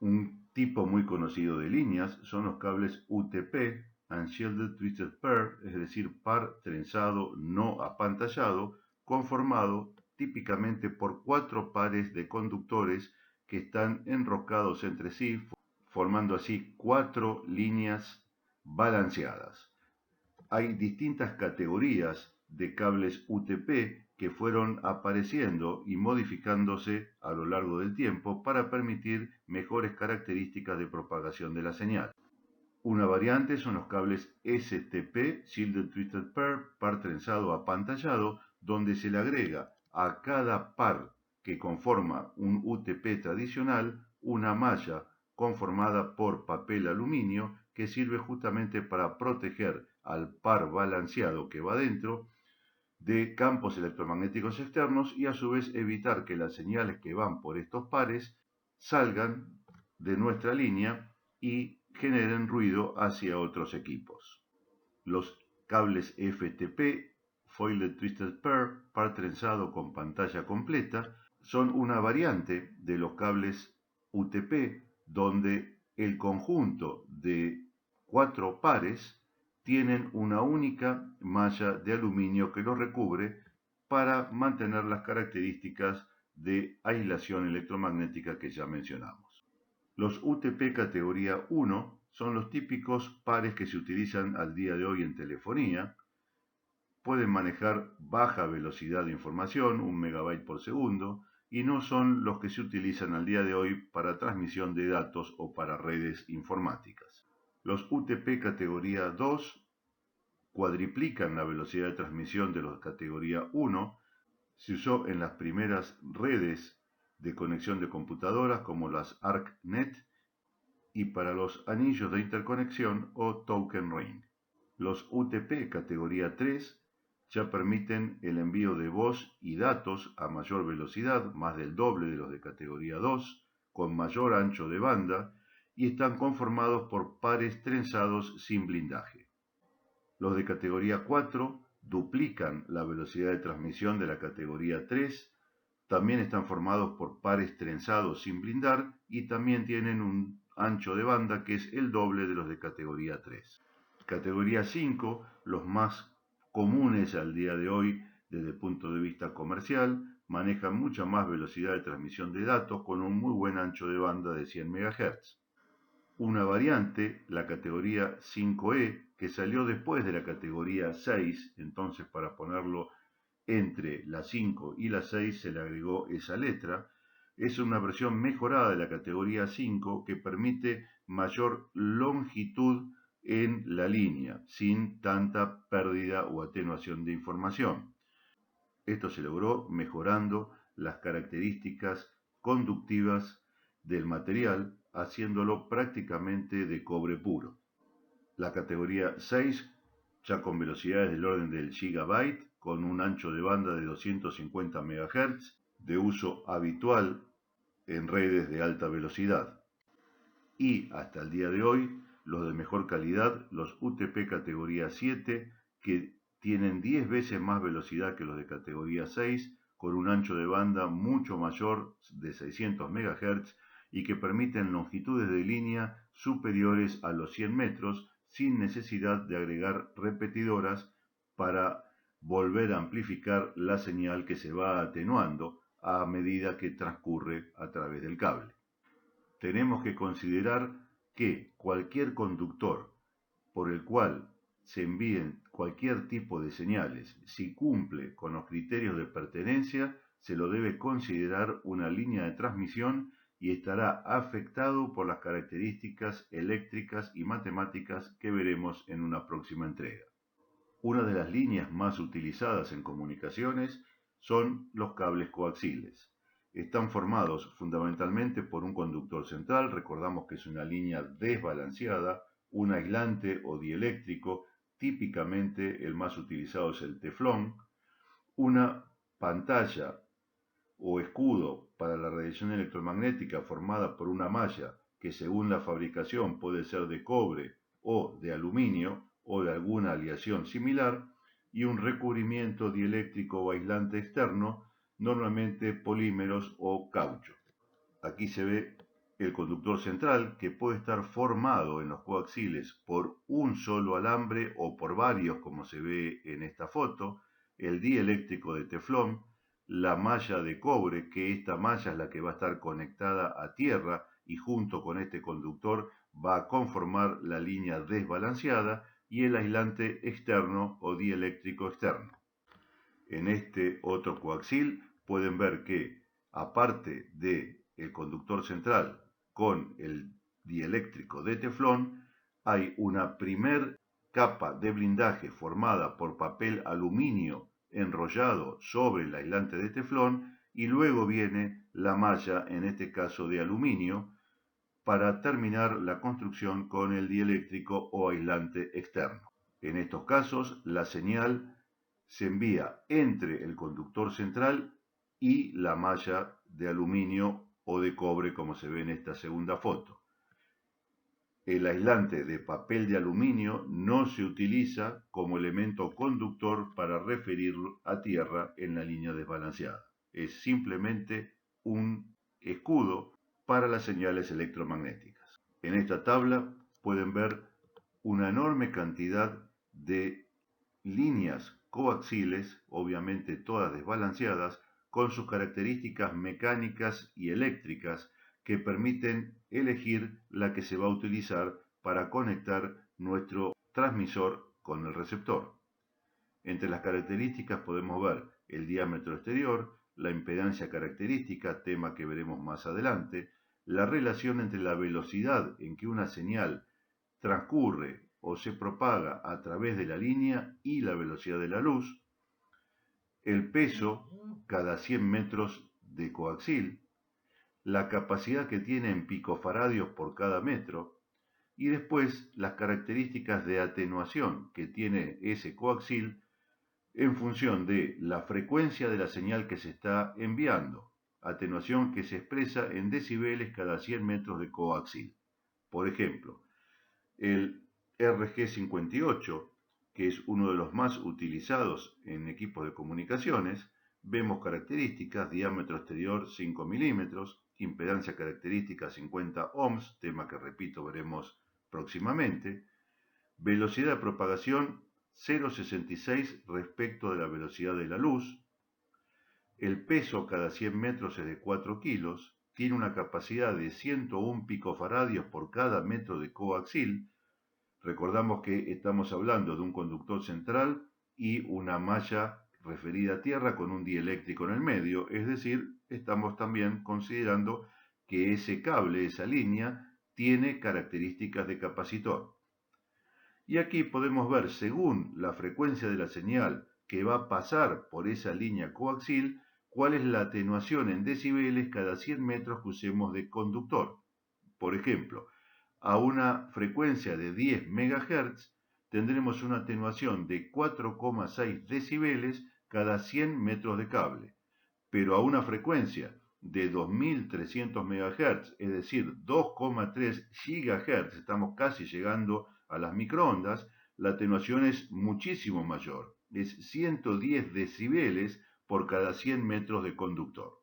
Un tipo muy conocido de líneas son los cables UTP, Unshielded Twisted Pair, es decir, par trenzado no apantallado, conformado típicamente por 4 pares de conductores que están enroscados entre sí, formando así 4 líneas balanceadas. Hay distintas categorías de cables UTP que fueron apareciendo y modificándose a lo largo del tiempo para permitir mejores características de propagación de la señal. Una variante son los cables STP, Shielded Twisted Pair, par trenzado apantallado, donde se le agrega a cada par que conforma un UTP tradicional una malla conformada por papel aluminio que sirve justamente para proteger al par balanceado que va dentro de campos electromagnéticos externos y a su vez evitar que las señales que van por estos pares salgan de nuestra línea y generen ruido hacia otros equipos. Los cables FTP, Folded Twisted Pair, par trenzado con pantalla completa, son una variante de los cables UTP donde el conjunto de 4 pares tienen una única malla de aluminio que los recubre para mantener las características de aislación electromagnética que ya mencionamos. Los UTP categoría 1 son los típicos pares que se utilizan al día de hoy en telefonía. Pueden manejar baja velocidad de información, 1 megabyte por segundo, y no son los que se utilizan al día de hoy para transmisión de datos o para redes informáticas. Los UTP categoría 2 cuadriplican la velocidad de transmisión de los categoría 1. Se usó en las primeras redes de conexión de computadoras como las ARCnet y para los anillos de interconexión o token ring. Los UTP categoría 3 ya permiten el envío de voz y datos a mayor velocidad, más del doble de los de categoría 2, con mayor ancho de banda y están conformados por pares trenzados sin blindaje. Los de categoría 4 duplican la velocidad de transmisión de la categoría 3, también están formados por pares trenzados sin blindar y también tienen un ancho de banda que es el doble de los de categoría 3. Categoría 5, los más comunes al día de hoy desde el punto de vista comercial, manejan mucha más velocidad de transmisión de datos con un muy buen ancho de banda de 100 MHz. Una variante, la categoría 5E, que salió después de la categoría 6, entonces para ponerlo entre la 5 y la 6 se le agregó esa letra, es una versión mejorada de la categoría 5 que permite mayor longitud en la línea, sin tanta pérdida o atenuación de información. Esto se logró mejorando las características conductivas del material, haciéndolo prácticamente de cobre puro. La categoría 6, ya con velocidades del orden del gigabyte, con un ancho de banda de 250 MHz, de uso habitual en redes de alta velocidad. Y hasta el día de hoy, los de mejor calidad, los UTP categoría 7, que tienen 10 veces más velocidad que los de categoría 6, con un ancho de banda mucho mayor de 600 MHz y que permiten longitudes de línea superiores a los 100 metros sin necesidad de agregar repetidoras para volver a amplificar la señal que se va atenuando a medida que transcurre a través del cable. Tenemos que considerar que cualquier conductor por el cual se envíen cualquier tipo de señales, si cumple con los criterios de pertenencia, se lo debe considerar una línea de transmisión y estará afectado por las características eléctricas y matemáticas que veremos en una próxima entrega. Una de las líneas más utilizadas en comunicaciones son los cables coaxiles. Están formados fundamentalmente por un conductor central, recordamos que es una línea desbalanceada, un aislante o dieléctrico, típicamente el más utilizado es el teflón, una pantalla o escudo para la radiación electromagnética formada por una malla que según la fabricación puede ser de cobre o de aluminio o de alguna aleación similar, y un recubrimiento dieléctrico o aislante externo, normalmente polímeros o caucho. Aquí se ve el conductor central, que puede estar formado en los coaxiles por un solo alambre o por varios, como se ve en esta foto, el dieléctrico de teflón, la malla de cobre, que esta malla es la que va a estar conectada a tierra y junto con este conductor va a conformar la línea desbalanceada, y el aislante externo o dieléctrico externo. En este otro coaxil pueden ver que, aparte del conductor central con el dieléctrico de teflón, hay una primer capa de blindaje formada por papel aluminio enrollado sobre el aislante de teflón, y luego viene la malla, en este caso de aluminio, para terminar la construcción con el dieléctrico o aislante externo. En estos casos, la señal se envía entre el conductor central y la malla de aluminio o de cobre, como se ve en esta segunda foto. El aislante de papel de aluminio no se utiliza como elemento conductor para referirlo a tierra en la línea desbalanceada. Es simplemente un escudo para las señales electromagnéticas. En esta tabla pueden ver una enorme cantidad de líneas coaxiles, obviamente todas desbalanceadas, con sus características mecánicas y eléctricas que permiten elegir la que se va a utilizar para conectar nuestro transmisor con el receptor. Entre las características podemos ver el diámetro exterior, la impedancia característica, tema que veremos más adelante, la relación entre la velocidad en que una señal transcurre o se propaga a través de la línea y la velocidad de la luz, el peso cada 100 metros de coaxil, la capacidad que tiene en picofaradios por cada metro, y después las características de atenuación que tiene ese coaxil en función de la frecuencia de la señal que se está enviando, atenuación que se expresa en decibeles cada 100 metros de coaxil. Por ejemplo, el RG58, que es uno de los más utilizados en equipos de comunicaciones, vemos características: diámetro exterior 5 milímetros, impedancia característica 50 ohms, tema que repito veremos próximamente, velocidad de propagación 0,66 respecto de la velocidad de la luz, el peso cada 100 metros es de 4 kilos, tiene una capacidad de 101 picofaradios por cada metro de coaxil. Recordamos que estamos hablando de un conductor central y una malla referida a tierra con un dieléctrico en el medio, es decir, estamos también considerando que ese cable, esa línea, tiene características de capacitor. Y aquí podemos ver, según la frecuencia de la señal que va a pasar por esa línea coaxil, cuál es la atenuación en decibeles cada 100 metros que usemos de conductor. Por ejemplo, a una frecuencia de 10 MHz tendremos una atenuación de 4,6 decibeles cada 100 metros de cable, pero a una frecuencia de 2300 MHz, es decir, 2,3 GHz, estamos casi llegando a las microondas, la atenuación es muchísimo mayor, es 110 decibeles por cada 100 metros de conductor.